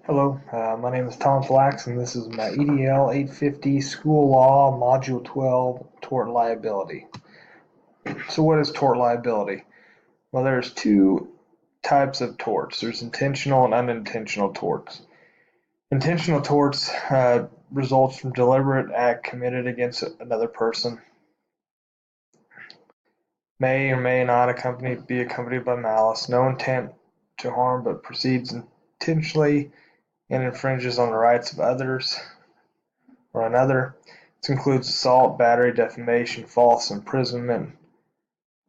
Hello, my name is Tom Flax, and this is my EDL 850 School Law Module 12 Tort Liability. So, what is tort liability? Well, there's two types of torts. There's intentional and unintentional torts. Intentional torts results from deliberate act committed against another person. May or may not be accompanied by malice. No intent to harm, but proceeds intentionally and infringes on the rights of others or another. This includes assault, battery, defamation, false imprisonment,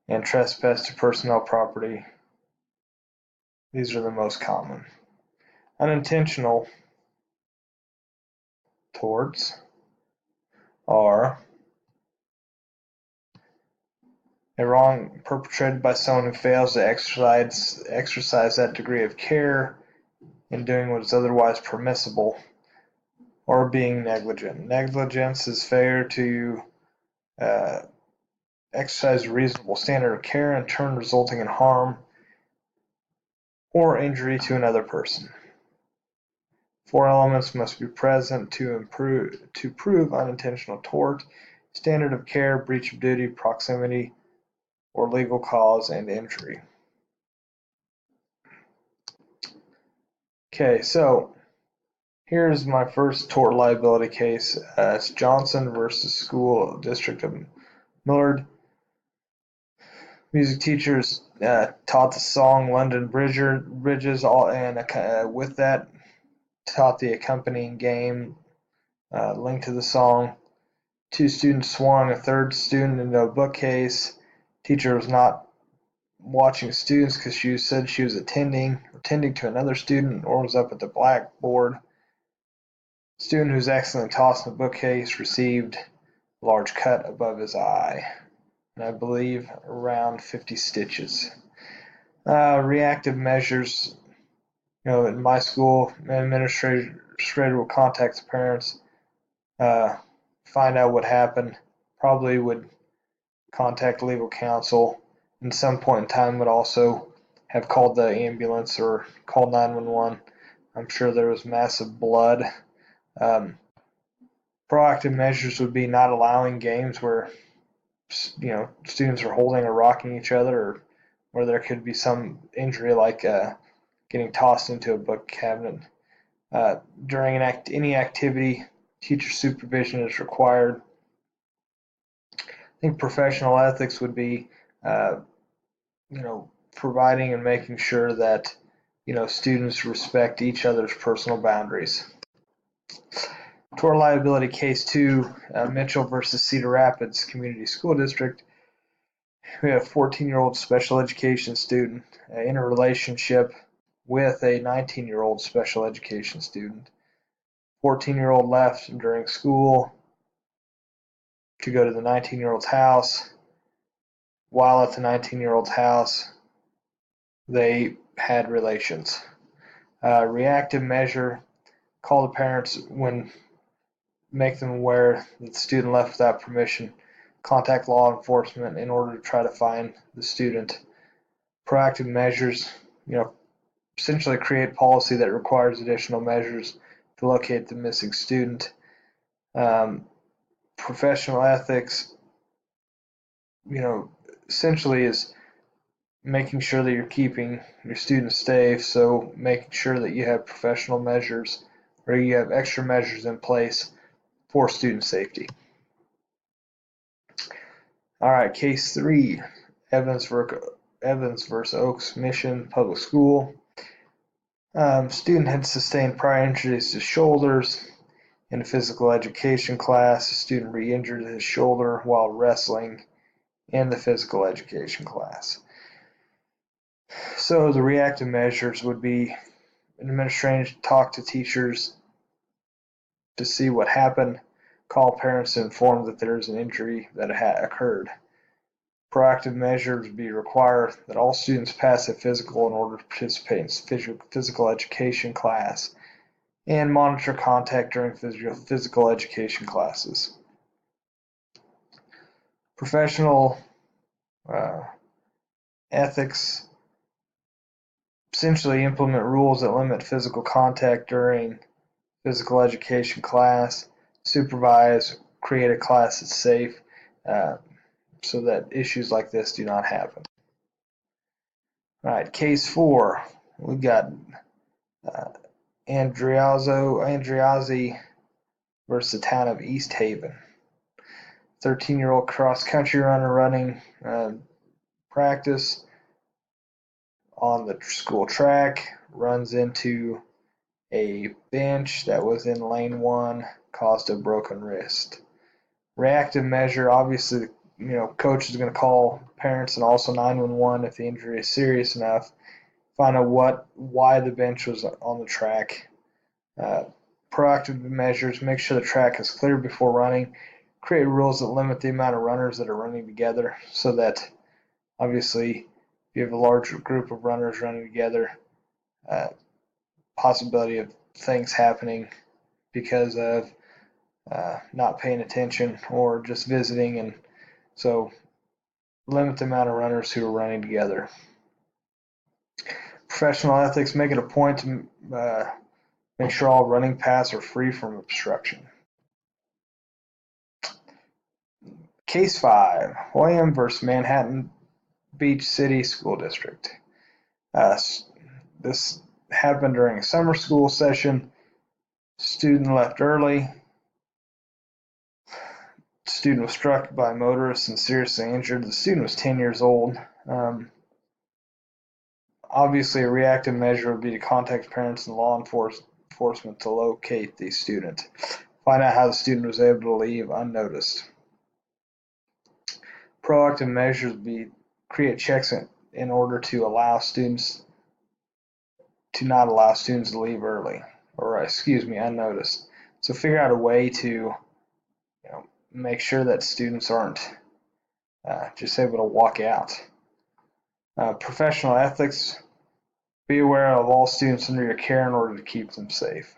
and trespass to personal property. These are the most common. Unintentional torts are a wrong perpetrated by someone who fails to exercise that degree of care in doing what is otherwise permissible, or being negligent. Negligence is failure to uh, exercise a reasonable standard of care, in turn resulting in harm or injury to another person. Four elements must be present to prove unintentional tort: standard of care, breach of duty, proximity, or legal cause, and injury. Okay, so here's my first tort liability case. It's Johnson versus School District of Millard. Music teachers taught the song London Bridges, and with that taught the accompanying game linked to the song. Two students swung a third student into a bookcase. Teacher was not watching students because she said she was attending to another student, or was up at the blackboard. Student who was accidentally tossed in the bookcase received a large cut above his eye, and I believe around 50 stitches. Reactive measures. In my school, an administrator will contact the parents, find out what happened, probably would contact legal counsel, and at some point in time would also have called the ambulance or called 911. I'm sure there was massive blood. Um, Proactive measures would be not allowing games where students are holding or rocking each other, or where there could be some injury like getting tossed into a book cabinet. During any activity, teacher supervision is required. I think professional ethics would be, uh, providing and making sure that, students respect each other's personal boundaries. Tort liability case 2, Mitchell versus Cedar Rapids Community School District. We have a 14-year-old special education student in a relationship with a 19-year-old special education student. 14-year-old left during school to go to the 19-year-old's house. While at the 19-year-old's house, they had relations. Reactive measure: call the parents when make them aware that the student left without permission. Contact law enforcement in order to try to find the student. Proactive measures: essentially create policy that requires additional measures to locate the missing student. Professional ethics, essentially is making sure that you're keeping your students safe, so making sure that you have professional measures or you have extra measures in place for student safety. All right, case 3, Evans versus Oaks Mission Public School. Student had sustained prior injuries to shoulders. In a physical education class, a student re-injured his shoulder while wrestling in the physical education class. So the reactive measures would be an administrator to talk to teachers to see what happened, call parents to inform that there is an injury that had occurred. Proactive measures would be require that all students pass a physical in order to participate in physical education class, and monitor contact during physical education classes. Professional ethics essentially implement rules that limit physical contact during physical education class, supervise, create a class that's safe, uh, so that issues like this do not happen. All right, case 4, we've got uh, Andriazzi versus the town of East Haven. 13-year-old cross-country runner running practice on the school track runs into a bench that was in lane 1, caused a broken wrist. Reactive measure, obviously, coach is going to call parents and also 911 if the injury is serious enough. Find out why the bench was on the track. Proactive measures, make sure the track is clear before running. Create rules that limit the amount of runners that are running together, so that obviously if you have a large group of runners running together, possibility of things happening because of not paying attention or just visiting, and so limit the amount of runners who are running together. Professional ethics, make it a point to make sure all running paths are free from obstruction. Case 5, William versus Manhattan Beach City School District. This happened during a summer school session. Student left early. Student was struck by motorists and seriously injured. The student was 10 years old. Obviously, a reactive measure would be to contact parents and law enforcement to locate the student. Find out how the student was able to leave unnoticed. Proactive measures would be create checks in order to not allow students to leave early, or unnoticed. So figure out a way to make sure that students aren't just able to walk out. Professional ethics, be aware of all students under your care in order to keep them safe.